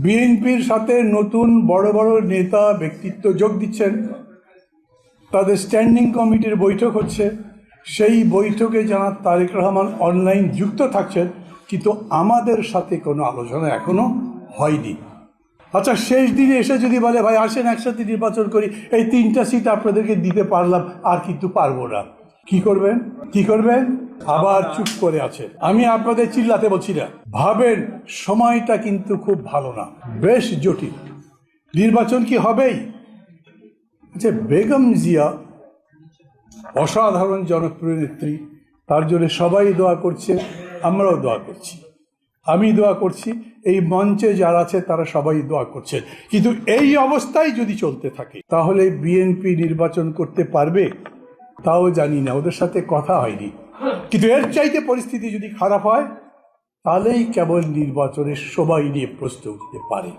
বিএনপির সাথে নতুন বড় বড় নেতা ব্যক্তিত্ব যোগ দিচ্ছেন, তাদের স্ট্যান্ডিং কমিটির বৈঠক হচ্ছে, সেই বৈঠকে জানার তারেক রহমান অনলাইন যুক্ত থাকছেন, কিন্তু আমাদের সাথে কোনো আলোচনা এখনো হয়নি। আচ্ছা, শেষ দিনে এসে যদি বলে ভাই আসেন একসাথে নির্বাচন করি, এই 3টা সিট আপনাদেরকে দিতে পারলাম আর কিন্তু পারবো না, কি করবেন? কি করবেন? আবার চুপ করে আছে। আমি আপনাদের চিল্লাতে বলছি না, ভাবেন সময়টা কিন্তু খুব ভালো না, বেশ জটিল। নির্বাচন কি হবেই? আচ্ছা, বেগম জিয়া অসাধারণ জনপ্রিয় নেত্রী, তার জন্য সবাই দোয়া করছে, আমরাও দোয়া করছি, আমি দোয়া করছি, এই মঞ্চে যারা আছে তারা সবাই দোয়া করছেন। কিন্তু এই অবস্থায় যদি চলতে থাকে তাহলে বিএনপি নির্বাচন করতে পারবে তাও জানি না, ওদের সাথে কথা হয়নি। কিন্তু এর চাইতে পরিস্থিতি যদি খারাপ হয় তাহলেই কেবল নির্বাচনের সবাই নিয়ে প্রশ্ন উঠতে পারে।